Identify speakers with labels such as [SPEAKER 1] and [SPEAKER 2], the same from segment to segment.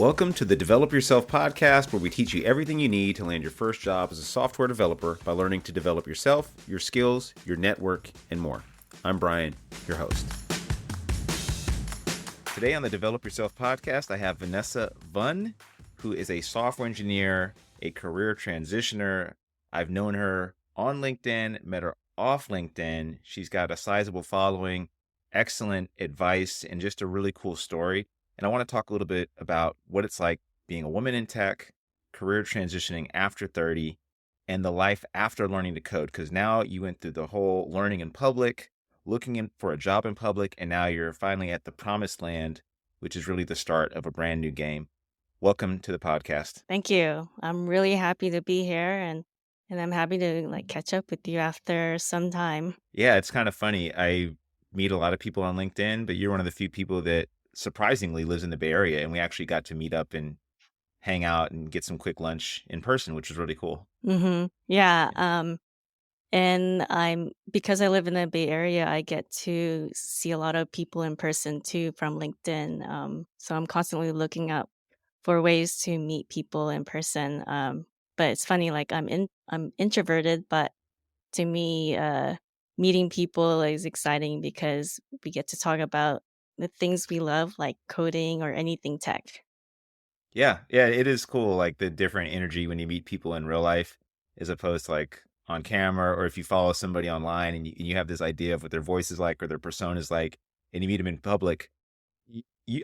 [SPEAKER 1] Welcome to the Develop Yourself podcast, where we teach you everything you need to land your first job as a software developer by learning to develop yourself, your skills, your network, and more. I'm Brian, your host. Today on the Develop Yourself podcast, I have Vanessa Vun, who is a software engineer, a career transitioner. I've known her on LinkedIn, met her off LinkedIn. She's got a sizable following, excellent advice, and just a really cool story. And I want to talk a little bit about what it's like being a woman in tech, career transitioning after 30, and the life after learning to code. Because now you went through the whole learning in public, looking in for a job in public, and now you're finally at the promised land, which is really the start of a brand new game. Welcome to the podcast.
[SPEAKER 2] Thank you. I'm really happy to be here and I'm happy to catch up with you after some time.
[SPEAKER 1] Yeah, it's kind of funny. I meet a lot of people on LinkedIn, but you're one of the few people that surprisingly lives in the Bay Area, and we actually got to meet up and hang out and get some quick lunch in person, which was really cool.
[SPEAKER 2] Yeah, and because I live in the Bay Area, I get to see a lot of people in person too from LinkedIn. So I'm constantly looking up for ways to meet people in person. But it's funny, I'm introverted, but to me, meeting people is exciting because we get to talk about the things we love, like coding or anything tech.
[SPEAKER 1] Yeah, it is cool, like the different energy when you meet people in real life as opposed to like on camera, or if you follow somebody online and you have this idea of what their voice is like or their persona is like, and you meet them in public.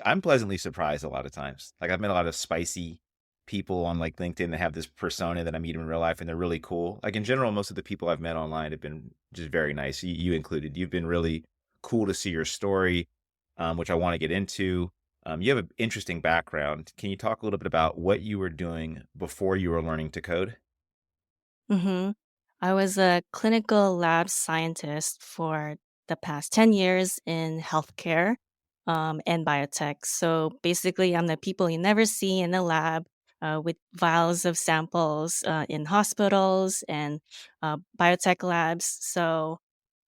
[SPEAKER 1] I'm pleasantly surprised a lot of times. Like I've met a lot of spicy people on like LinkedIn that have this persona that I meet in real life, and they're really cool. Like in general, most of the people I've met online have been just very nice. You included. You've been really cool to see your story, which I want to get into. You have an interesting background. Can you talk a little bit about what you were doing before you were learning to code?
[SPEAKER 2] hmm I was a clinical lab scientist for the past 10 years in healthcare and biotech. So basically, I'm the people you never see in the lab with vials of samples in hospitals and biotech labs. So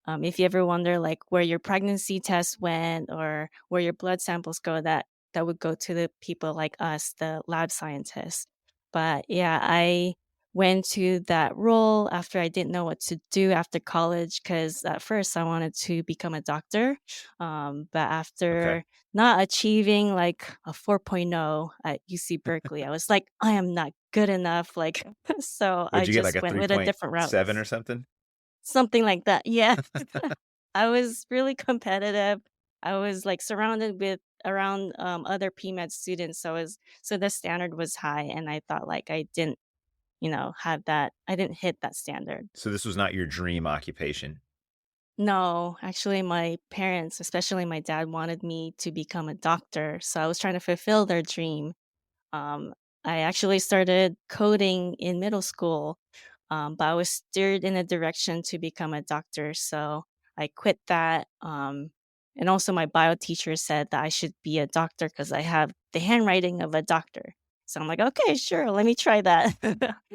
[SPEAKER 2] if you ever wonder where your pregnancy test went or where your blood samples go, that would go to the people like us, the lab scientists. But yeah, I went to that role after I didn't know what to do after college because at first I wanted to become a doctor. But
[SPEAKER 1] Okay.
[SPEAKER 2] after not achieving like a 4.0 at UC Berkeley, I was like, I am not good enough. So I
[SPEAKER 1] Would you get like
[SPEAKER 2] just
[SPEAKER 1] a
[SPEAKER 2] went with a different route.
[SPEAKER 1] 3.7 or something?
[SPEAKER 2] Something like that, yeah. I was really competitive. I was, surrounded with around, other PMed students, so the standard was high, and I thought, I didn't, have that I didn't hit that standard.
[SPEAKER 1] So this was not your dream occupation.
[SPEAKER 2] No, actually, my parents, especially my dad, wanted me to become a doctor, so I was trying to fulfill their dream. Um, I actually started coding in middle school, but I was steered in a direction to become a doctor. So I quit that. And also, my bio teacher said that I should be a doctor because I have the handwriting of a doctor. So I'm like, okay, sure, let me try that.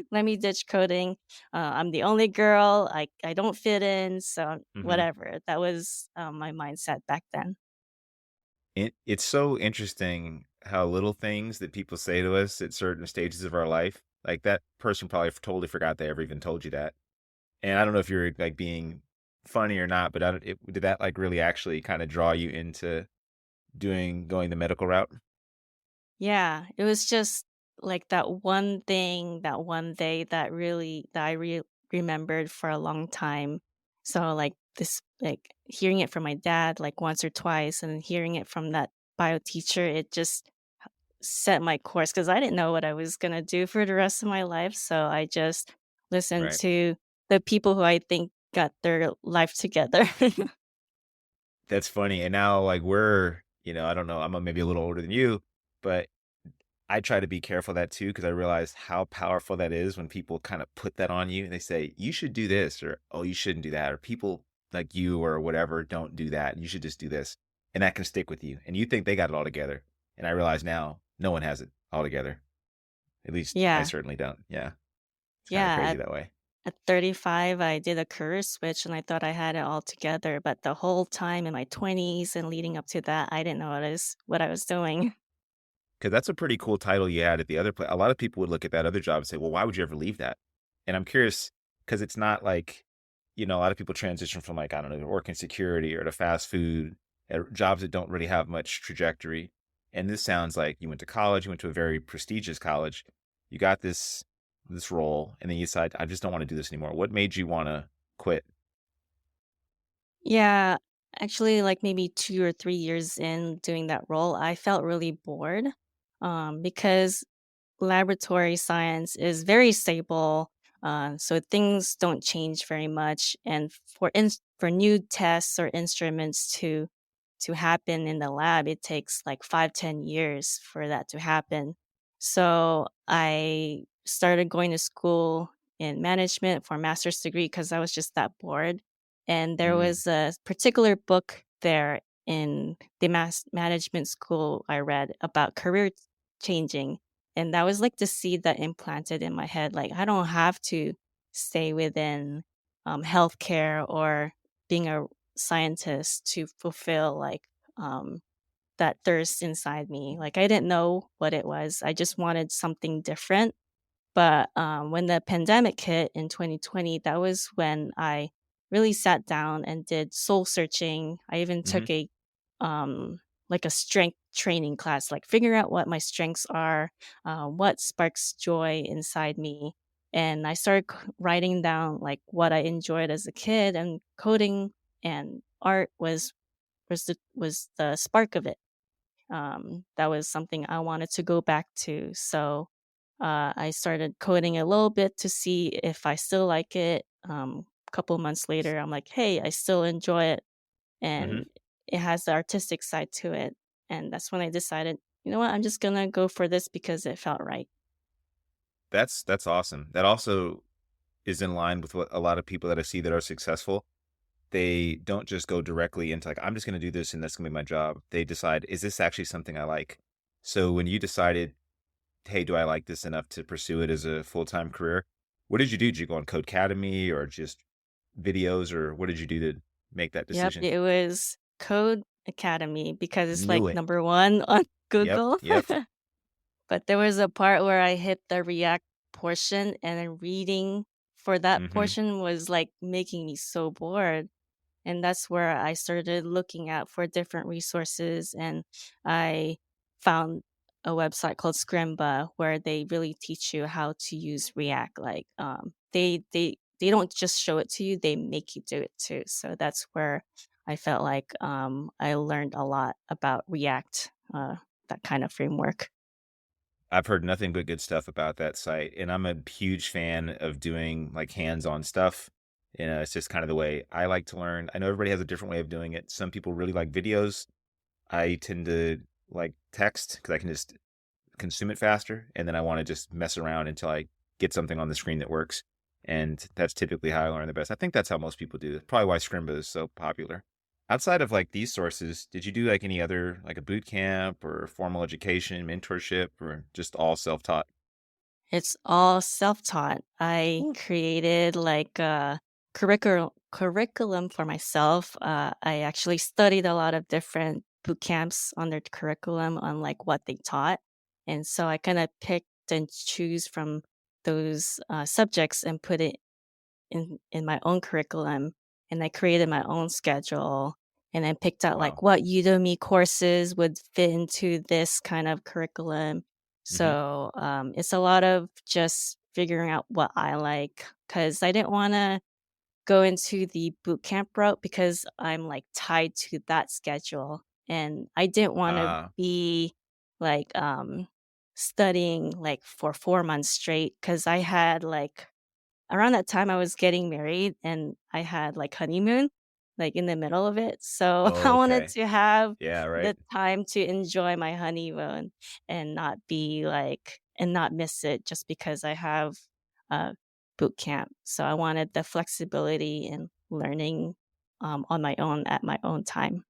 [SPEAKER 2] Let me ditch coding. I'm the only girl. I don't fit in. So
[SPEAKER 1] hmm
[SPEAKER 2] whatever. That was my mindset back then.
[SPEAKER 1] It's so interesting how little things that people say to us at certain stages of our life, like that person probably totally forgot they ever even told you that. And I don't know if you're like being funny or not, but did that like really actually kind of draw you into going the medical route?
[SPEAKER 2] Yeah, it was just like that one thing, that one day that I remembered for a long time. So hearing it from my dad like once or twice and then hearing it from that bio teacher, it just set my course because I didn't know what I was gonna do for the rest of my life. So I just listened
[SPEAKER 1] Right.
[SPEAKER 2] to the people who I think got their life together.
[SPEAKER 1] That's funny. And now like I don't know, maybe a little older than you, but I try to be careful of that too, because I realize how powerful that is when people kind of put that on you. They say, you should do this, or, oh, you shouldn't do that. Or people like you or whatever, don't do that. You should just do this. And that can stick with you. And you think they got it all together. And I realize now no one has it all together. At least I
[SPEAKER 2] Yeah,
[SPEAKER 1] certainly don't. Yeah. It's kind of
[SPEAKER 2] yeah.
[SPEAKER 1] crazy that way.
[SPEAKER 2] At 35, I did a career switch and I thought I had it all together, but the whole time in my 20s and leading up to that, I didn't know what I was doing.
[SPEAKER 1] Because that's a pretty cool title you had at the other place. A lot of people would look at that other job and say, well, why would you ever leave that? And I'm curious because it's not like, a lot of people transition from like, I don't know, working security or to fast food, jobs that don't really have much trajectory. And this sounds like you went to college, you went to a very prestigious college, you got this role, and then you decide, I just don't want to do this anymore. What made you want to quit?
[SPEAKER 2] Yeah, actually, like maybe 2 or 3 years in doing that role, I felt really bored, because laboratory science is very stable, so things don't change very much, and for new tests or instruments to happen in the lab, it takes like 5-10 years for that to happen. So I started going to school in management for a master's degree because I was just that bored. And there
[SPEAKER 1] Mm,
[SPEAKER 2] was a particular book there in the management school I read about career changing. And that was like the seed that implanted in my head. Like, I don't have to stay within healthcare or being a scientist to fulfill like um that thirst inside me. Like, I didn't know what it was. I just wanted something different. But when the pandemic hit in 2020, that was when I really sat down and did soul searching. I even
[SPEAKER 1] hmm
[SPEAKER 2] took a like a strength training class, like figuring out what my strengths are, what sparks joy inside me. And I started writing down like what I enjoyed as a kid, and coding and art was the spark of it. That was something I wanted to go back to. So I started coding a little bit to see if I still like it. A couple months later, I'm like, hey, I still enjoy it,
[SPEAKER 1] hmm
[SPEAKER 2] and it has the artistic side to it. And that's when I decided, you know what, I'm just gonna go for this because it felt right.
[SPEAKER 1] That's awesome. That also is in line with what a lot of people that I see that are successful. They don't just go directly into like, I'm just going to do this and that's going to be my job. They decide, is this actually something I like? So when you decided, hey, do I like this enough to pursue it as a full time career? What did you do? Did you go on Code Academy or just videos, or what did you do to make that
[SPEAKER 2] Yep,
[SPEAKER 1] decision?
[SPEAKER 2] it was Code Academy because it's like
[SPEAKER 1] Knew it.
[SPEAKER 2] number one on
[SPEAKER 1] Yep.
[SPEAKER 2] Google.
[SPEAKER 1] Yep.
[SPEAKER 2] But there was a part where I hit the React portion, and then reading for that
[SPEAKER 1] hmm
[SPEAKER 2] portion was, like, making me so bored, and that's where I started looking out for different resources, and I found a website called Scrimba where they really teach you how to use React, like, they don't just show it to you, they make you do it too, so that's where I felt like, I learned a lot about React, that kind of framework.
[SPEAKER 1] I've heard nothing but good stuff about that site, and I'm a huge fan of doing like hands-on stuff. It's just kind of the way I like to learn. I know everybody has a different way of doing it. Some people really like videos. I tend to like text because I can just consume it faster, and then I want to just mess around until I get something on the screen that works. And that's typically how I learn the best. I think that's how most people do. That's probably why Scrimba is so popular. Outside of like these sources, did you do like any other like a boot camp or formal education, mentorship, or just all self-taught?
[SPEAKER 2] It's all self-taught. I
[SPEAKER 1] Ooh.
[SPEAKER 2] created like a curriculum for myself. I actually studied a lot of different boot camps on their curriculum on like what they taught. And so I kind of picked and choose from those subjects and put it in my own curriculum, and I created my own schedule, and I picked out like
[SPEAKER 1] Wow.
[SPEAKER 2] what Udemy courses would fit into this kind of curriculum.
[SPEAKER 1] hmm
[SPEAKER 2] So it's a lot of just figuring out what I like, because I didn't want to go into the boot camp route because I'm like tied to that schedule, and I didn't want to
[SPEAKER 1] Uh,
[SPEAKER 2] be like studying like for 4 months straight because I had like around that time, I was getting married and I had, like, honeymoon, like, in the middle of it, so I
[SPEAKER 1] oh,
[SPEAKER 2] wanted
[SPEAKER 1] okay.
[SPEAKER 2] to have
[SPEAKER 1] Yeah, right.
[SPEAKER 2] the time to enjoy my honeymoon and not be, like and not miss it just because I have, uh, boot camp, so I wanted the flexibility and learning, on my own at my own time.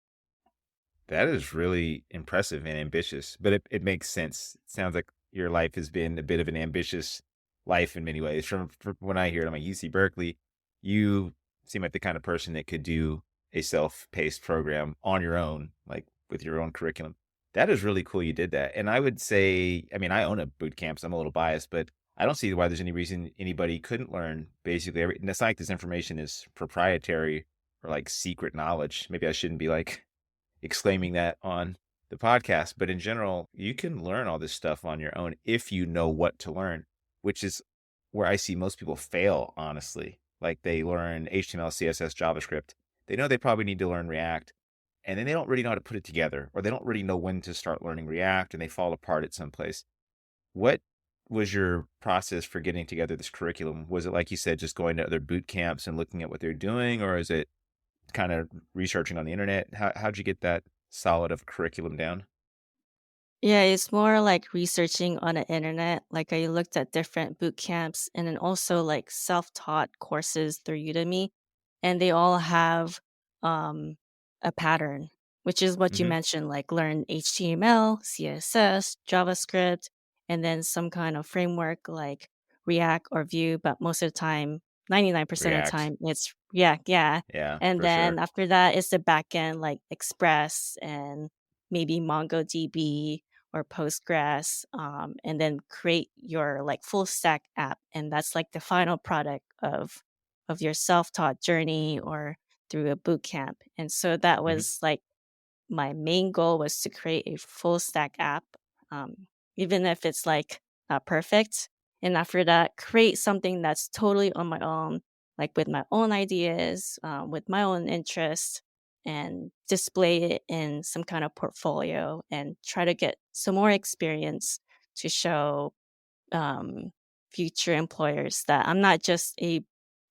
[SPEAKER 1] That is really impressive and ambitious, but it makes sense. It sounds like your life has been a bit of an ambitious life in many ways. From when I hear it, I'm like UC Berkeley, you seem like the kind of person that could do a self-paced program on your own, like with your own curriculum. That is really cool you did that. And I would say, I mean, I own a boot camp, so I'm a little biased, but I don't see why there's any reason anybody couldn't learn basically every, and it's not like this information is proprietary or like secret knowledge. Maybe I shouldn't be like exclaiming that on the podcast, but in general, you can learn all this stuff on your own if you know what to learn, which is where I see most people fail, honestly. Like they learn HTML, CSS, JavaScript. They know they probably need to learn React, and then they don't really know how to put it together, or they don't really know when to start learning React, and they fall apart at some place. What was your process for getting together this curriculum? Was it like you said, just going to other boot camps and looking at what they're doing, or is it kind of researching on the internet? How'd you get that solid of a curriculum down?
[SPEAKER 2] Yeah, it's more like researching on the internet. Like I looked at different boot camps and then also like self-taught courses through Udemy, and they all have um a pattern, which is what you
[SPEAKER 1] Hmm.
[SPEAKER 2] mentioned, like learn HTML, CSS, JavaScript, and then some kind of framework like React or Vue, but most of the time, 99% of the
[SPEAKER 1] React.
[SPEAKER 2] time it's React, yeah.
[SPEAKER 1] Yeah,
[SPEAKER 2] And
[SPEAKER 1] for
[SPEAKER 2] then
[SPEAKER 1] sure.
[SPEAKER 2] after that it's the backend like Express and maybe MongoDB or Postgres, and then create your like full stack app, and that's like the final product of your self taught journey or through a boot camp. And so that
[SPEAKER 1] Hmm.
[SPEAKER 2] was like my main goal was to create a full stack app, even if it's like not perfect. And after that, create something that's totally on my own, like with my own ideas, with my own interests, and display it in some kind of portfolio and try to get some more experience to show um, future employers that I'm not just a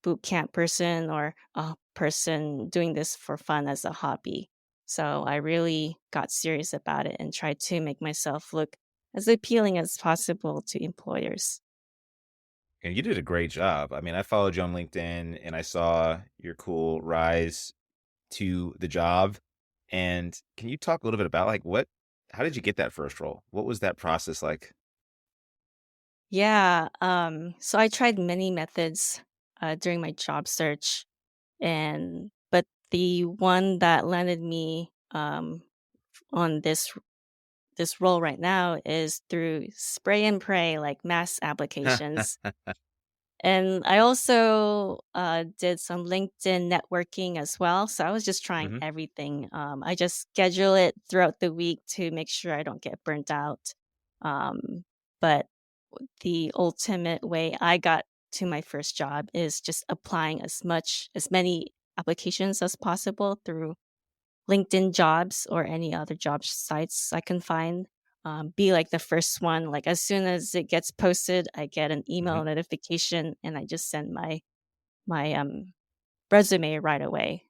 [SPEAKER 2] boot camp person or a person doing this for fun as a hobby. So I really got serious about it and tried to make myself look as appealing as possible to employers.
[SPEAKER 1] And you did a great job. I mean, I followed you on LinkedIn and I saw your cool rise to the job. And can you talk a little bit about like how did you get that first role? What was that process like?
[SPEAKER 2] Yeah, so I tried many methods during my job search, and but the one that landed me on this role right now is through spray and pray, like mass applications. And I also did some LinkedIn networking as well. So I was just trying
[SPEAKER 1] Hmm.
[SPEAKER 2] everything. I just schedule it throughout the week to make sure I don't get burnt out. But the ultimate way I got to my first job is just applying as many applications as possible through LinkedIn Jobs or any other job sites I can find. Be like the first one. Like as soon as it gets posted, I get an
[SPEAKER 1] Hmm.
[SPEAKER 2] email notification and I just send my resume right away.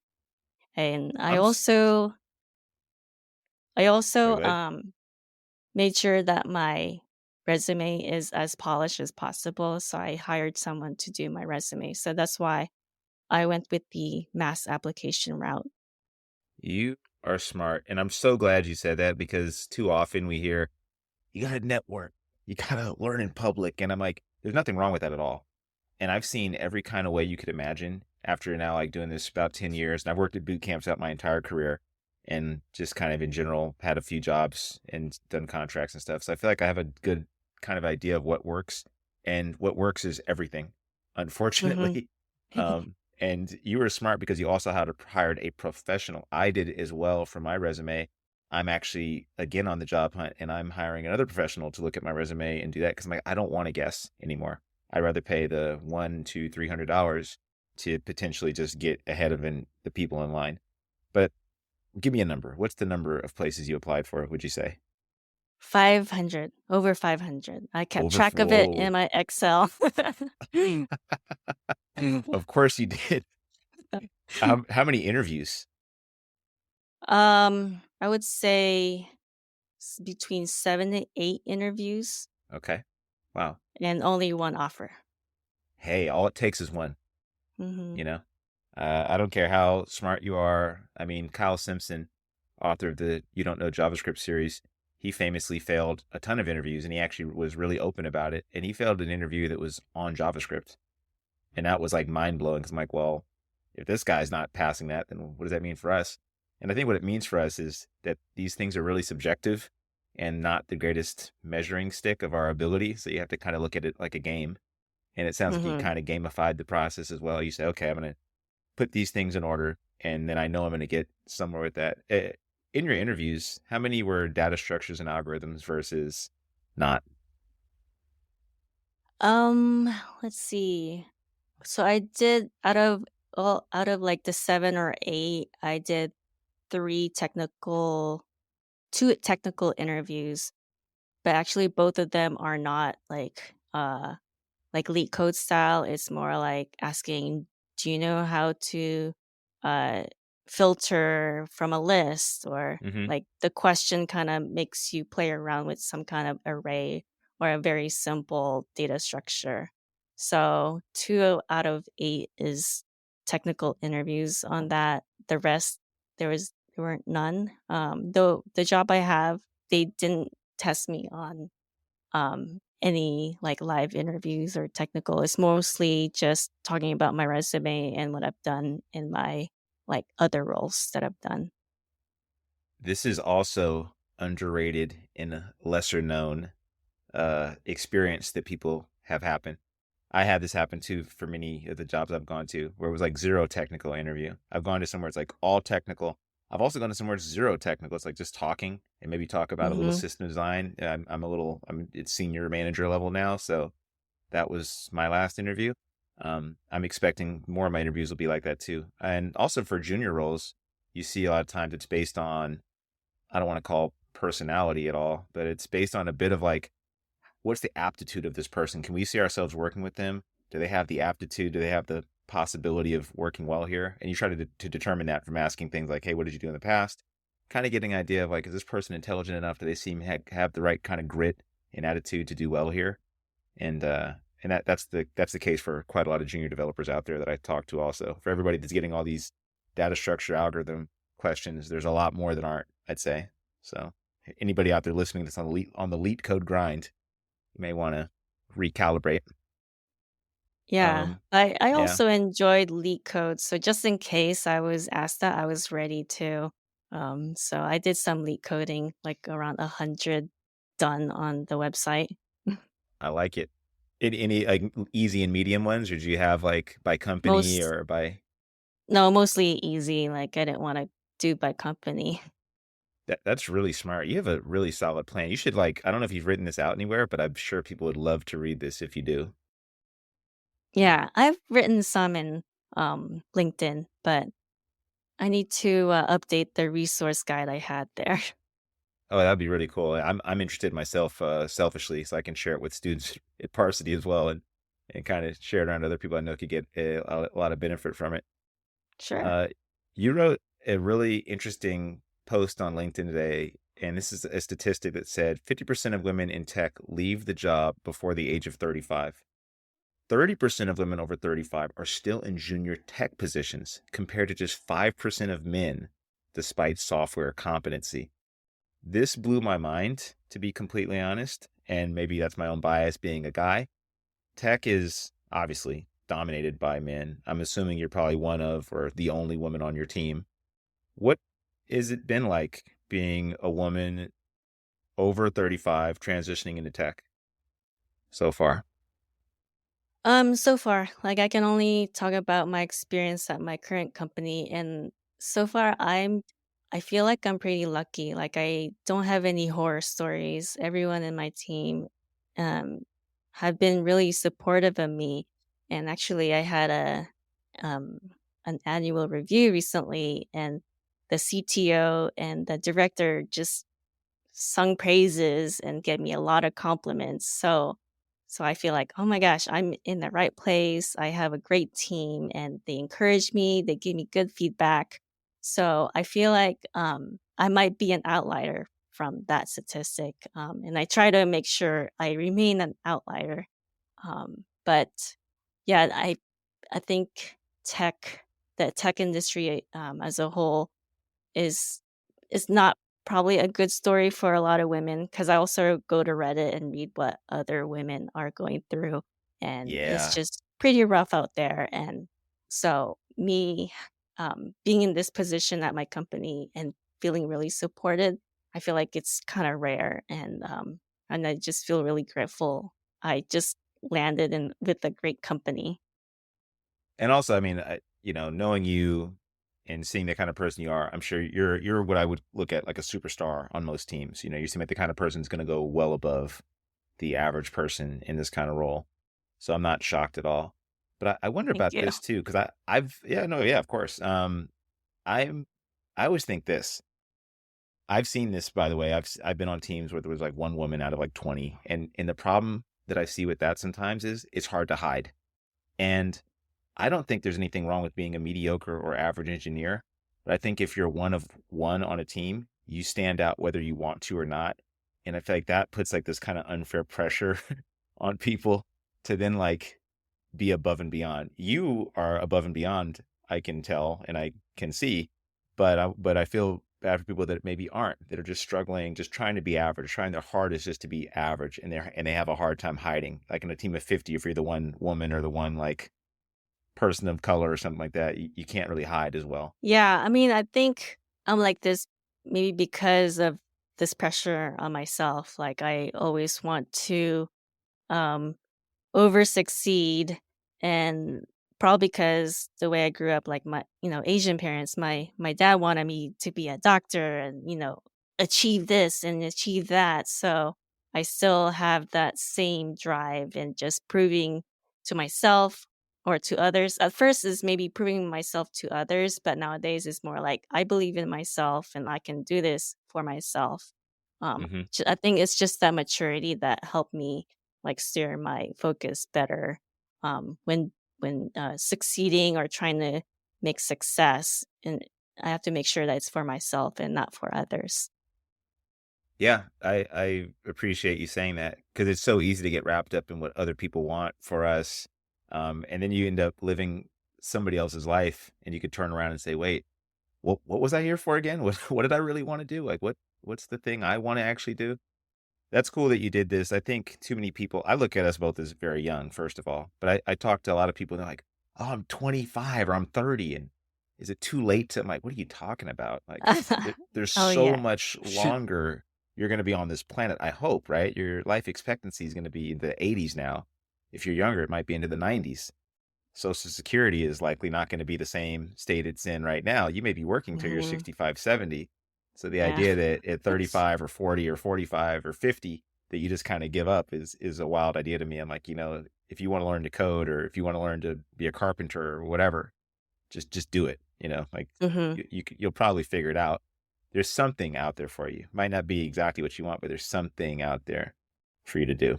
[SPEAKER 2] And I
[SPEAKER 1] I'm s-
[SPEAKER 2] also I
[SPEAKER 1] oh,
[SPEAKER 2] also
[SPEAKER 1] good.
[SPEAKER 2] made sure that my resume is as polished as possible. So I hired someone to do my resume. So that's why I went with the mass application route.
[SPEAKER 1] You are smart. And I'm so glad you said that because too often we hear you got to network, you got to learn in public. And I'm like, there's nothing wrong with that at all. And I've seen every kind of way you could imagine after now like doing this about 10 years. And I've worked at boot camps out my entire career and just kind of in general had a few jobs and done contracts and stuff. So I feel like I have a good kind of idea of what works. And what works is everything,
[SPEAKER 2] Hmm.
[SPEAKER 1] unfortunately. And you were smart because you also had hired a professional. I did it as well for my resume. I'm actually again on the job hunt and I'm hiring another professional to look at my resume and do that because I'm like, I don't want to guess anymore. I'd rather pay the one, two, $300 to potentially just get ahead of the people in line. But give me a number. What's the number of places you applied for? Would you say
[SPEAKER 2] 500, over 500. I kept
[SPEAKER 1] over?
[SPEAKER 2] track of it in
[SPEAKER 1] Whoa!
[SPEAKER 2] my Excel.
[SPEAKER 1] Of course you did. How many interviews?
[SPEAKER 2] I would say between 7 to 8 interviews
[SPEAKER 1] Okay, wow.
[SPEAKER 2] and only one offer.
[SPEAKER 1] Hey, all it takes is one.
[SPEAKER 2] Hmm.
[SPEAKER 1] You know, I don't care how smart you are. I mean, Kyle Simpson, author of the You Don't Know JavaScript series, he famously failed a ton of interviews and he actually was really open about it. And he failed an interview that was on JavaScript. And that was like mind blowing because I'm like, well, if this guy's not passing that, then what does that mean for us? And I think what it means for us is that these things are really subjective. and not the greatest measuring stick of our ability. So you have to kind of look at it like a game. And it sounds like you
[SPEAKER 2] Hmm.
[SPEAKER 1] kind of gamified the process as well. You say, okay, I'm going to put these things in order, and then I know I'm going to get somewhere with that. In your interviews, how many were data structures and algorithms versus not?
[SPEAKER 2] Um, let's see. So I did out of like the 7 or 8, I did 3 technical 2 technical interviews, but actually both of them are not like leak code style. It's more like asking, do you know how to uh, filter from a list? Or
[SPEAKER 1] Hmm.
[SPEAKER 2] like the question kind of makes you play around with some kind of array or a very simple data structure. So 2 out of 8 is technical interviews on that. The rest, there weren't none. Though the job I have, they didn't test me on any like live interviews or technical. It's mostly just talking about my resume and what I've done in my like other roles that I've done.
[SPEAKER 1] This is also underrated and a lesser known experience that people have happen. I had this happen too for many of the jobs I've gone to, where it was like zero technical interview. I've gone to somewhere it's like all technical. I've also gone to somewhere it's zero technical. It's like just talking and maybe talk about a little
[SPEAKER 2] Mhm.
[SPEAKER 1] system design. I'm it's senior manager level now, so that was my last interview. I'm expecting more of my interviews will be like that too. And also for junior roles, you see a lot of times it's based on, I don't want to call personality at all, but it's based on a bit of like, what's the aptitude of this person? Can we see ourselves working with them? Do they have the aptitude? Do they have the possibility of working well here? And you try to determine that from asking things like, hey, what did you do in the past? Kind of getting an idea of like, is this person intelligent enough? Do they seem have the right kind of grit and attitude to do well here? And that's the case for quite a lot of junior developers out there that I talk to. Also, for everybody that's getting all these data structure algorithm questions, there's a lot more that aren't, I'd say. So anybody out there listening that's on the leet code grind, you may want to recalibrate.
[SPEAKER 2] Yeah.
[SPEAKER 1] Um,
[SPEAKER 2] I
[SPEAKER 1] yeah,
[SPEAKER 2] also enjoyed leak code. So just in case I was asked that, I was ready to. So I did some leak coding, like around 100 done on the website.
[SPEAKER 1] I like it. Any like easy and medium ones, or do you have like by company
[SPEAKER 2] Most
[SPEAKER 1] or by
[SPEAKER 2] No, mostly easy. Like I didn't want to do by company.
[SPEAKER 1] that's really smart. You have a really solid plan. You should like, I don't know if you've written this out anywhere, but I'm sure people would love to read this if you do.
[SPEAKER 2] Yeah, I've written some in LinkedIn, but I need to update the resource guide I had there.
[SPEAKER 1] Oh, that'd be really cool. I'm interested myself, selfishly, so I can share it with students at Parsity as well, and kind of share it around other people I know could get a lot of benefit from it.
[SPEAKER 2] Sure.
[SPEAKER 1] Uh, you wrote a really interesting post on LinkedIn today, and this is a statistic that said 50% of women in tech leave the job before the age of 35. 30% of women over 35 are still in junior tech positions, compared to just 5% of men, despite software competency. This blew my mind, to be completely honest, and maybe that's my own bias being a guy. Tech is obviously dominated by men. I'm assuming you're probably one of or the only woman on your team. What has it been like being a woman over 35 transitioning into tech so far?
[SPEAKER 2] So far, like I can only talk about my experience at my current company, and so far I feel like I'm pretty lucky. Like I don't have any horror stories. Everyone in my team um have been really supportive of me. And actually I had um an annual review recently, and the CTO and the director just sung praises and gave me a lot of compliments. So I feel like, "Oh my gosh, I'm in the right place. I have a great team and they encourage me, they give me good feedback." So I feel like I might be an outlier from that statistic. And I try to make sure I remain an outlier. But yeah, I think the tech industry as a whole is not probably a good story for a lot of women, because I also go to Reddit and read what other women are going through, and it's
[SPEAKER 1] Yeah.
[SPEAKER 2] just pretty rough out there. And so me, being in this position at my company and feeling really supported, I feel like it's kind of rare, and I just feel really grateful. I just landed in with a great company.
[SPEAKER 1] And also, I mean, knowing you and seeing the kind of person you are, I'm sure you're what I would look at like a superstar on most teams. You seem like the kind of person who's going to go well above the average person in this kind of role. So I'm not shocked at all. But I wonder
[SPEAKER 2] Thank
[SPEAKER 1] about
[SPEAKER 2] you.
[SPEAKER 1] this too, because I've yeah, no, yeah, of course. I'm I always think this. I've seen this, by the way. I've been on teams where there was like one woman out of like 20, and the problem that I see with that sometimes is it's hard to hide. And I don't think there's anything wrong with being a mediocre or average engineer, but I think if you're one of one on a team, you stand out whether you want to or not. And I feel like that puts like this kind of unfair pressure on people to then like be above and beyond. You are above and beyond, I can tell and I can see, but I feel bad for people that maybe aren't, that are just struggling, just trying to be average, trying their hardest just to be average, and they have a hard time hiding. Like in a team of 50, if you're the one woman or the one like person of color or something like that, you can't really hide as well.
[SPEAKER 2] Yeah, I mean, I think I'm like this maybe because of this pressure on myself. Like I always want to um over succeed, and probably because the way I grew up, like my Asian parents, my dad wanted me to be a doctor and achieve this and achieve that. So I still have that same drive and just proving to myself or to others. At first is maybe proving myself to others, but nowadays it's more like I believe in myself and I can do this for myself.
[SPEAKER 1] Hmm.
[SPEAKER 2] I think it's just that maturity that helped me like steer my focus better when succeeding or trying to make success, and I have to make sure that it's for myself and not for others.
[SPEAKER 1] Yeah, I appreciate you saying that because it's so easy to get wrapped up in what other people want for us, and then you end up living somebody else's life, and you could turn around and say, "Wait, what was I here for again? What did I really want to do? Like what's the thing I want to actually do?" That's cool that you did this. I think too many people, I look at us both as very young, first of all, but I talk to a lot of people and they're like, "Oh, I'm 25 or I'm 30. And is it too late to," I'm like, "What are you talking about? Like, there's
[SPEAKER 2] Oh
[SPEAKER 1] so
[SPEAKER 2] yeah.
[SPEAKER 1] much longer you're going to be on this planet. I hope, right? Your life expectancy is going to be in the 80s now. If you're younger, it might be into the 90s. Social Security is likely not going to be the same state it's in right now. You may be working till you're
[SPEAKER 2] Hmm.
[SPEAKER 1] 65, 70. So the
[SPEAKER 2] Yeah.
[SPEAKER 1] idea that at 35 or 40 or 45 or 50 that you just kind of give up is a wild idea to me. I'm like, if you want to learn to code or if you want to learn to be a carpenter or whatever, just do it. Like
[SPEAKER 2] Hmm.
[SPEAKER 1] you'll probably figure it out. There's something out there for you. Might not be exactly what you want, but there's something out there for you to do.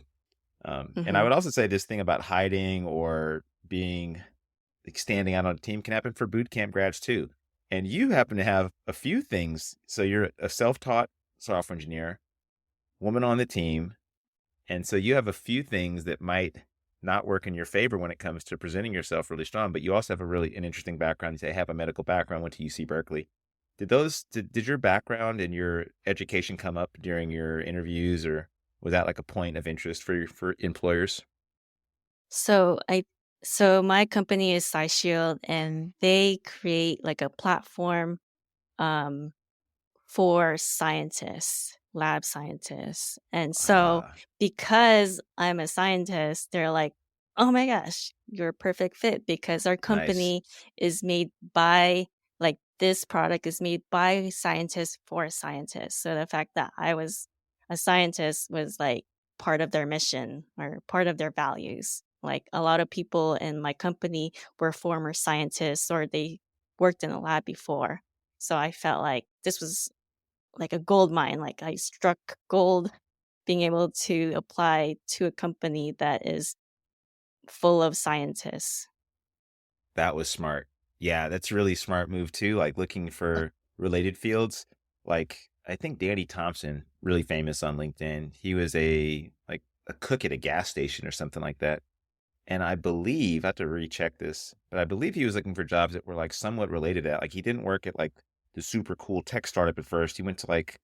[SPEAKER 1] And I
[SPEAKER 2] Hmm.
[SPEAKER 1] would also say this thing about hiding or being like standing out on a team can happen for boot camp grads too. And you happen to have a few things. So you're a self-taught software engineer, woman on the team. And so you have a few things that might not work in your favor when it comes to presenting yourself really strong, but you also have an interesting background. You say, I have a medical background, went to UC Berkeley. Did your background and your education come up during your interviews, or was that like a point of interest for employers?
[SPEAKER 2] So my company is SciShield, and they create like a platform um for scientists, lab scientists. And so
[SPEAKER 1] Ah,
[SPEAKER 2] because I'm a scientist, they're like, "Oh my gosh, you're a perfect fit because our
[SPEAKER 1] nice.
[SPEAKER 2] company is made by like this product is made by scientists for scientists." So the fact that I was a scientist was like part of their mission or part of their values. Like a lot of people in my company were former scientists or they worked in a lab before. So I felt like this was like a gold mine, like I struck gold being able to apply to a company that is full of scientists.
[SPEAKER 1] That was smart. Yeah, that's a really smart move too, like looking for related fields. Like I think Danny Thompson, really famous on LinkedIn, he was a cook at a gas station or something like that. And I believe, I have to recheck this, but I believe he was looking for jobs that were like somewhat related to that. Like he didn't work at like the super cool tech startup at first. He went to like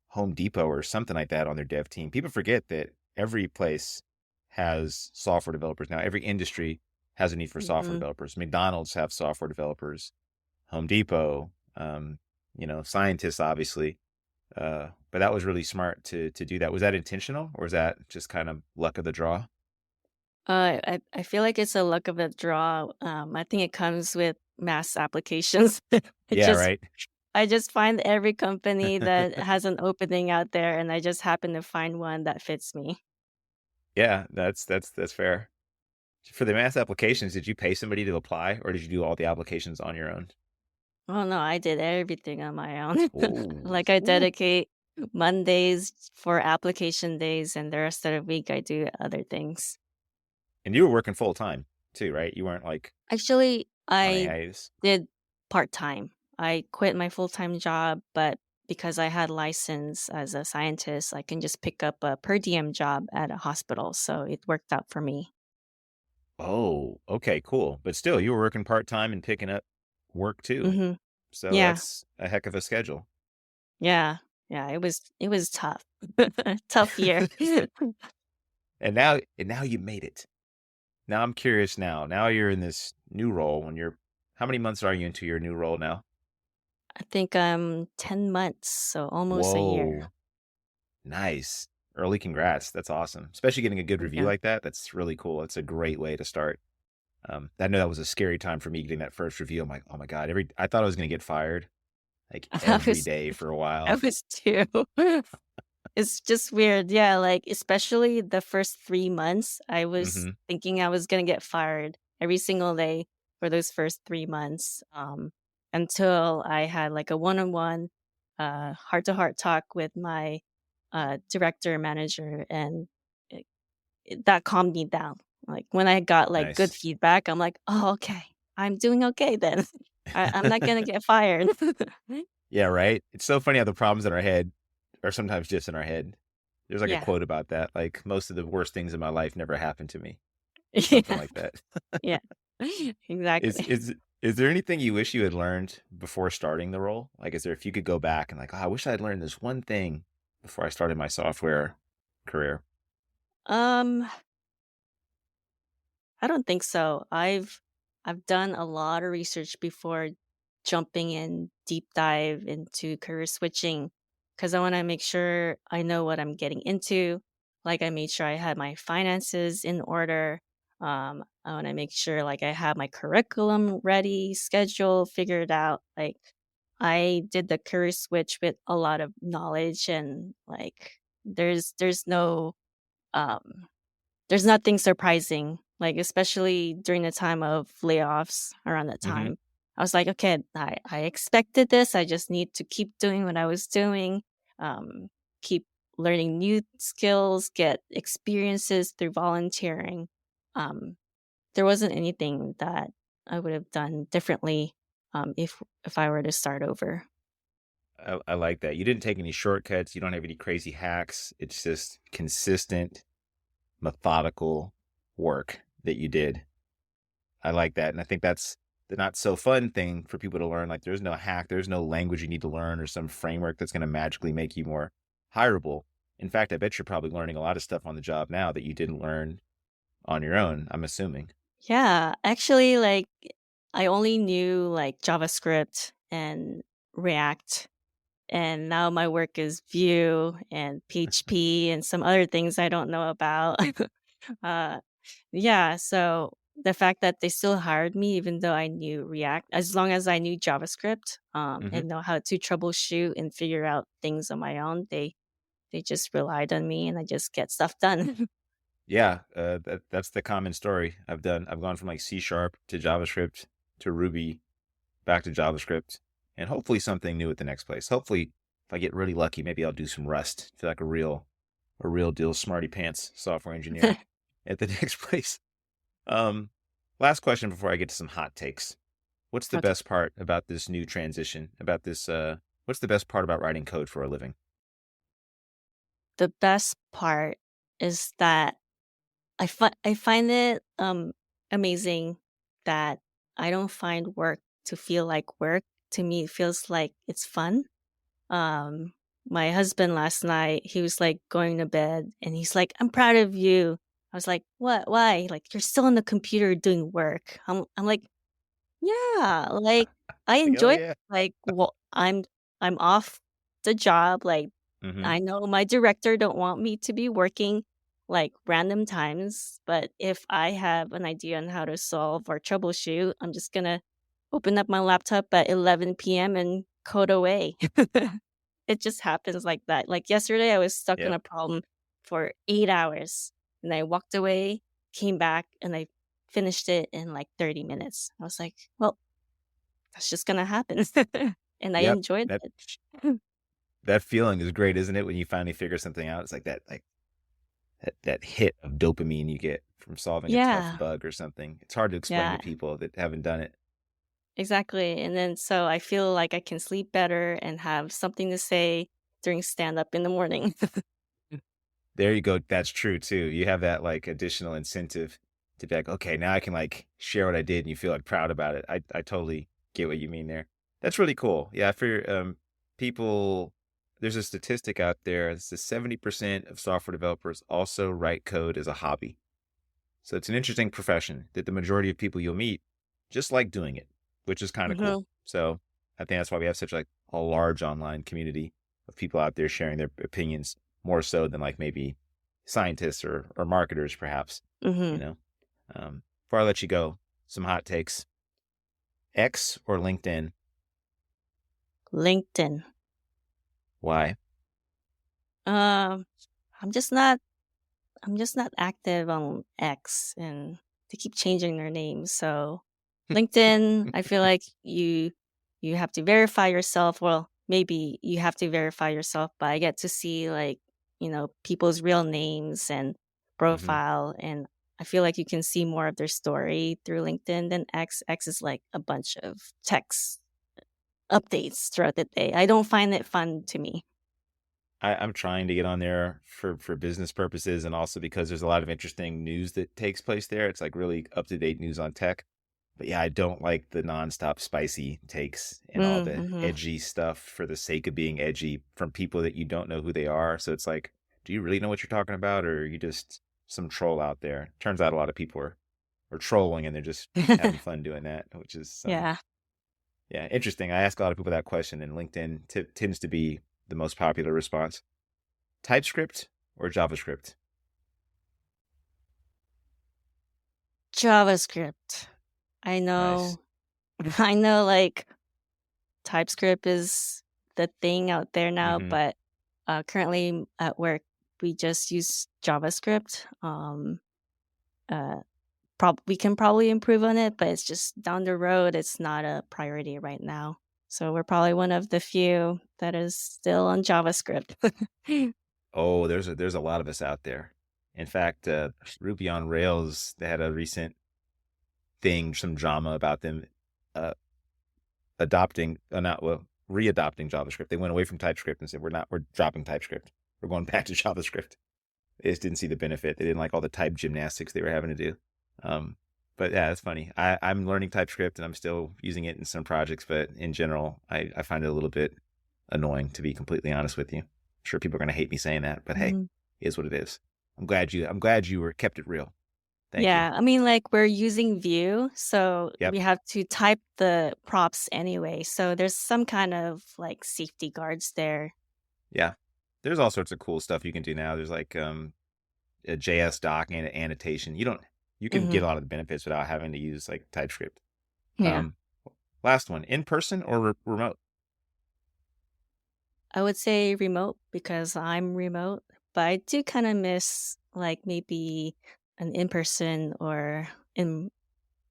[SPEAKER 1] Home Depot or something like that on their dev team. People forget that every place has software developers now. Every industry has a need for software
[SPEAKER 2] Mhm.
[SPEAKER 1] developers. McDonald's have software developers. Home Depot, scientists, obviously. But that was really smart to do that. Was that intentional, or was that just kind of luck of the draw?
[SPEAKER 2] I feel like it's a luck of the draw. I think it comes with mass applications. It
[SPEAKER 1] Yeah,
[SPEAKER 2] just
[SPEAKER 1] right.
[SPEAKER 2] I just find every company that has an opening out there, and I just happen to find one that fits me.
[SPEAKER 1] Yeah, that's fair. For the mass applications, did you pay somebody to apply, or did you do all the applications on your own?
[SPEAKER 2] Oh, no, I did everything on my own.
[SPEAKER 1] Oh,
[SPEAKER 2] Like, I
[SPEAKER 1] ooh.
[SPEAKER 2] dedicate Mondays for application days, and the rest of the week, I do other things.
[SPEAKER 1] And you were working full time too, right? You weren't like
[SPEAKER 2] Actually,
[SPEAKER 1] on a
[SPEAKER 2] I
[SPEAKER 1] hiatus.
[SPEAKER 2] did part-time. I quit my full-time job, but because I had license as a scientist, I can just pick up a per diem job at a hospital, so it worked out for me.
[SPEAKER 1] Oh, okay, cool. But still, you were working part time and picking up work too.
[SPEAKER 2] Mhm.
[SPEAKER 1] So
[SPEAKER 2] Yeah.
[SPEAKER 1] that's a heck of a schedule.
[SPEAKER 2] Yeah. Yeah, it was tough. Tough year.
[SPEAKER 1] And now you made it. Now I'm curious now. Now you're in this new role when you're how many months are you into your new role now?
[SPEAKER 2] I think I'm 10 months, so almost a year.
[SPEAKER 1] Whoa. Nice. Early congrats. That's awesome. Especially getting a good review
[SPEAKER 2] Yeah.
[SPEAKER 1] like that. That's really cool. It's a great way to start. I know that was a scary time for me getting that first review. I'm like, oh my God, I thought I was gonna get fired like
[SPEAKER 2] I
[SPEAKER 1] every
[SPEAKER 2] was
[SPEAKER 1] day for a
[SPEAKER 2] I
[SPEAKER 1] while.
[SPEAKER 2] was too. It's just weird. Yeah, like, especially the first 3 months, I was
[SPEAKER 1] Hmm.
[SPEAKER 2] thinking I was gonna get fired every single day for those first 3 months, until I had, like, a one-on-one, heart-to-heart talk with my, director manager, and that calmed me down. Like, when I got, like, good
[SPEAKER 1] Nice.
[SPEAKER 2] feedback, I'm like, "Oh, okay. I'm doing okay then. I'm not gonna get fired."
[SPEAKER 1] Yeah, right. It's so funny how the problems in our head are sometimes just in our head. There's like a
[SPEAKER 2] Yeah.
[SPEAKER 1] quote about that. Like most of the worst things in my life never happened to me, or something
[SPEAKER 2] Yeah.
[SPEAKER 1] like that.
[SPEAKER 2] Yeah.
[SPEAKER 1] Is
[SPEAKER 2] Exactly.
[SPEAKER 1] is is there anything you wish you had learned before starting the role? Like, is there if you could go back and like, oh, I wish I'd learned this one thing before I started my software career?
[SPEAKER 2] Um, I don't think so. I've done a lot of research before jumping in deep dive into career switching because I want to make sure I know what I'm getting into. Like I made sure I had my finances in order. I want to make sure like I have my curriculum ready, schedule figured out. Like I did the career switch with a lot of knowledge and like um there's nothing surprising, like, especially during the time of layoffs around that
[SPEAKER 1] Hmm.
[SPEAKER 2] time. I was like, "Okay, I expected this, I just need to keep doing what I was doing, um, keep learning new skills, get experiences through volunteering." Um, there wasn't anything that I would have done differently, if I were to start over.
[SPEAKER 1] I like that. You didn't take any shortcuts. You don't have any crazy hacks. It's just consistent, methodical work that you did. I like that. And I think that's the not so fun thing for people to learn. Like there's no hack, there's no language you need to learn or some framework that's going to magically make you more hireable. In fact, I bet you're probably learning a lot of stuff on the job now that you didn't learn on your own, I'm assuming.
[SPEAKER 2] Yeah, actually, like, I only knew, like, JavaScript and React, and now my work is Vue and PHP and some other things I don't know about. Uh, yeah, so the fact that they still hired me even though I knew React as long as I knew JavaScript,
[SPEAKER 1] Hmm.
[SPEAKER 2] and know how to troubleshoot and figure out things on my own, they just relied on me and I just get stuff done.
[SPEAKER 1] Yeah, that's the common story. I've gone from like C sharp to JavaScript to Ruby back to JavaScript and hopefully something new at the next place. Hopefully if I get really lucky, maybe I'll do some Rust. Feel like a real deal smarty pants software engineer at the next place. Um, Last question before I get to some hot takes. What's the
[SPEAKER 2] Okay.
[SPEAKER 1] best part about this new transition? About this what's the best part about writing code for a living?
[SPEAKER 2] The best part is that I find it, amazing that I don't find work to feel like work. To me, it feels like it's fun. Um, my husband last night, he was, like, going to bed, and he's like, "I'm proud of you." I was like, "What? Why?" Like, "You're still on the computer doing work." I'm like, "Yeah, like, I
[SPEAKER 1] Like, oh
[SPEAKER 2] enjoy it."
[SPEAKER 1] yeah.
[SPEAKER 2] Like, well, I'm off the job. Like,
[SPEAKER 1] Mm-hmm.
[SPEAKER 2] I know my director don't want me to be working like random times, but if I have an idea on how to solve or troubleshoot, I'm just gonna open up my laptop at 11 p.m. and code away. It just happens like that. Like yesterday, I was stuck in
[SPEAKER 1] Yep.
[SPEAKER 2] a problem for 8 hours and I walked away, came back, and I finished it in like 30 minutes. I was like, well, that's just gonna happen. And I
[SPEAKER 1] Yep.
[SPEAKER 2] enjoyed
[SPEAKER 1] That
[SPEAKER 2] it.
[SPEAKER 1] that feeling is great, isn't it? When you finally figure something out, it's like that hit of dopamine you get from solving a tough
[SPEAKER 2] Yeah.
[SPEAKER 1] bug or something. It's hard to explain
[SPEAKER 2] Yeah.
[SPEAKER 1] to people that haven't done it.
[SPEAKER 2] Exactly, and then so I feel like I can sleep better and have something to say during stand up in the morning.
[SPEAKER 1] There you go. That's true too. You have that like additional incentive to be like, okay, now I can like share what I did and you feel like proud about it. I totally get what you mean there. That's really cool. Yeah, for people there's a statistic out there. It says 70% of software developers also write code as a hobby. So it's an interesting profession that the majority of people you'll meet just like doing it, which is kind of cool.
[SPEAKER 2] Mhm,
[SPEAKER 1] So I think that's why we have such like a large online community of people out there sharing their opinions more so than like maybe scientists or marketers, perhaps, you
[SPEAKER 2] mhm.
[SPEAKER 1] know. Before I let you go, some hot takes. X or LinkedIn?
[SPEAKER 2] LinkedIn.
[SPEAKER 1] Why?
[SPEAKER 2] Um, I'm just not I'm just not active on X, and they keep changing their names, so LinkedIn, I feel like you have to verify yourself. Well, maybe you have to verify yourself, but I get to see, like, people's real names and
[SPEAKER 1] Hmm.
[SPEAKER 2] profile, and I feel like you can see more of their story through LinkedIn than X. X is like a bunch of text updates throughout the day. I don't find it fun to me.
[SPEAKER 1] I'm trying to get on there for business purposes and also because there's a lot of interesting news that takes place there. It's like really up to date news on tech. But yeah, I don't like the nonstop spicy takes and all the
[SPEAKER 2] Mhm.
[SPEAKER 1] edgy stuff for the sake of being edgy from people that you don't know who they are. So it's like, do you really know what you're talking about, or are you just some troll out there? Turns out a lot of people are trolling and they're just having fun doing that, which is
[SPEAKER 2] Yeah.
[SPEAKER 1] yeah, interesting. I ask a lot of people that question, and LinkedIn tends to be the most popular response. TypeScript or JavaScript?
[SPEAKER 2] JavaScript. I
[SPEAKER 1] Nice.
[SPEAKER 2] know I know, like, TypeScript is the thing out there now,
[SPEAKER 1] Hmm.
[SPEAKER 2] but, currently at work, we just use JavaScript. Uh, we can probably improve on it, but it's just down the road, it's not a priority right now. So we're probably one of the few that is still on JavaScript.
[SPEAKER 1] Oh, there's a lot of us out there. In fact, Ruby on Rails, they had a recent thing, some drama about them uh, adopting, not well, readopting JavaScript. They went away from TypeScript and said, we're dropping TypeScript. We're going back to JavaScript. They just didn't see the benefit. They didn't like all the type gymnastics they were having to do. Um, but yeah, it's funny. I'm learning TypeScript and I'm still using it in some projects, but in general, I find it a little bit annoying to be completely honest with you. I'm sure people are going to hate me saying that, but hey,
[SPEAKER 2] Mhm.
[SPEAKER 1] it is what it is. I'm glad you were kept it real. Thank you.
[SPEAKER 2] Yeah, I mean, like, we're using Vue, so
[SPEAKER 1] Yep.
[SPEAKER 2] we have to type the props anyway, so there's some kind of, like, safety guards there.
[SPEAKER 1] Yeah. There's all sorts of cool stuff you can do now. There's like a JS doc and an annotation. You can get
[SPEAKER 2] Mhm.
[SPEAKER 1] a lot of the benefits without having to use like TypeScript.
[SPEAKER 2] Yeah.
[SPEAKER 1] Um, Last one, in person or remote?
[SPEAKER 2] I would say remote because I'm remote, but I do kinda miss, like, maybe an in-person or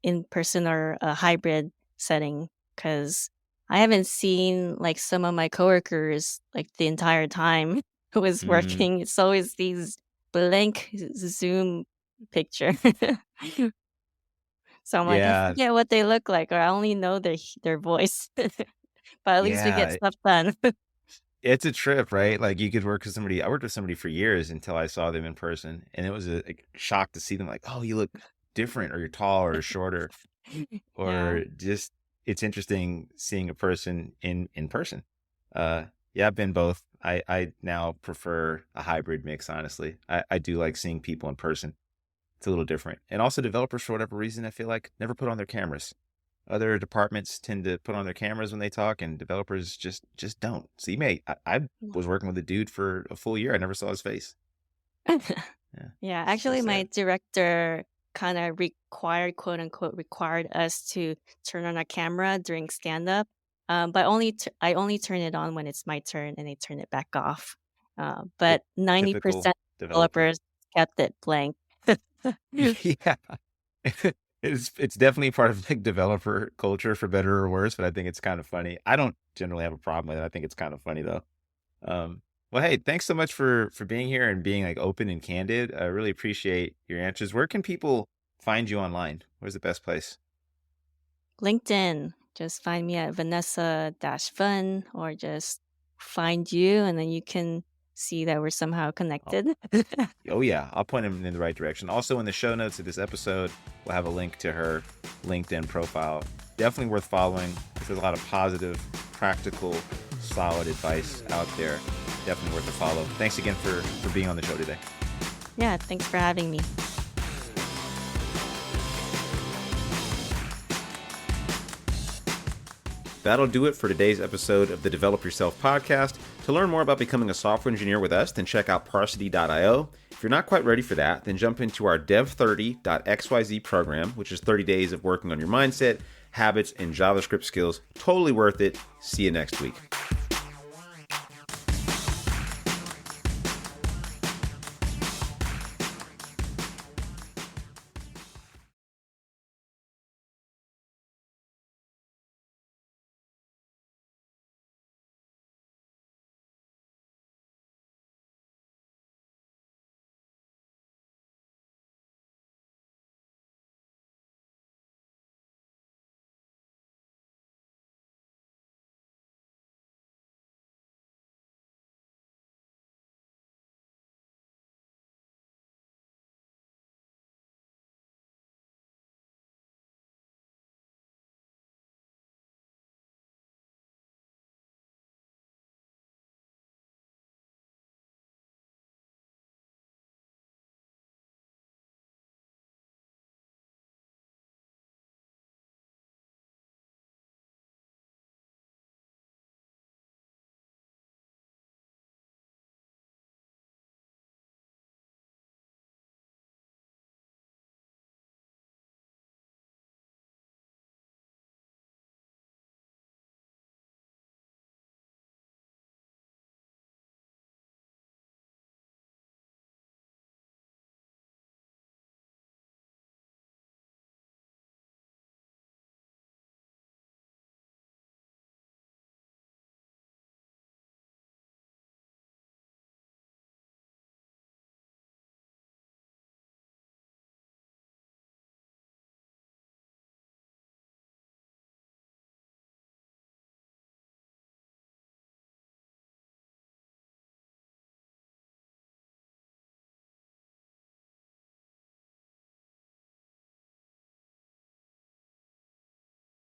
[SPEAKER 2] in-person or a hybrid setting because I haven't seen, like, some of my coworkers, like, the entire time who was
[SPEAKER 1] Mm,
[SPEAKER 2] working. It's always these blank Zoom picture. So I'm like, I
[SPEAKER 1] yeah,
[SPEAKER 2] forget what they look like, or I only know their voice, but at least we get
[SPEAKER 1] yeah.
[SPEAKER 2] stuff done.
[SPEAKER 1] It's a trip, right? Like you could work with somebody. I worked with somebody for years until I saw them in person, and it was a shock to see them. Like, oh, you look different, or you're taller, or shorter,
[SPEAKER 2] Yeah.
[SPEAKER 1] or just it's interesting seeing a person in person. Yeah, I've been both. I now prefer a hybrid mix. Honestly, I do like seeing people in person. It's a little different, and also developers for whatever reason I feel like never put on their cameras. other departments tend to put on their cameras when they talk, and developers just don't. So I was working with a dude for a full year. I never saw his face. Yeah,
[SPEAKER 2] Yeah,
[SPEAKER 1] so
[SPEAKER 2] actually, my
[SPEAKER 1] sad.
[SPEAKER 2] director kind of required, quote unquote, required us to turn on our camera during stand up. But I only turn it on when it's my turn, and I turn it back off.
[SPEAKER 1] Ty-
[SPEAKER 2] But
[SPEAKER 1] Typical
[SPEAKER 2] 90%
[SPEAKER 1] developer.
[SPEAKER 2] developers kept it blank.
[SPEAKER 1] Yeah. It's definitely part of like developer culture for better or worse, but I think it's kind of funny. I don't generally have a problem with it. I think it's kind of funny though. Well, hey, thanks so much for being here and being like open and candid. I really appreciate your answers. Where can people find you online? Where's the best place?
[SPEAKER 2] LinkedIn, just find me at Vanessa-Vun, or just find you, and then you can see that we're somehow
[SPEAKER 1] Oh,
[SPEAKER 2] connected.
[SPEAKER 1] oh yeah, I'll point them in the right direction. Also, in the show notes of this episode, we'll have a link to her LinkedIn profile. Definitely worth following. There's a lot of positive, practical, solid advice out there. Definitely worth a follow. Thanks again for being on the show today.
[SPEAKER 2] Yeah, thanks for having me.
[SPEAKER 1] That'll do it for today's episode of the Develop Yourself podcast. To learn more about becoming a software engineer with us, then check out parsity.io. If you're not quite ready for that, then jump into our dev30.xyz program, which is 30 days of working on your mindset, habits, and JavaScript skills. Totally worth it. See you next week.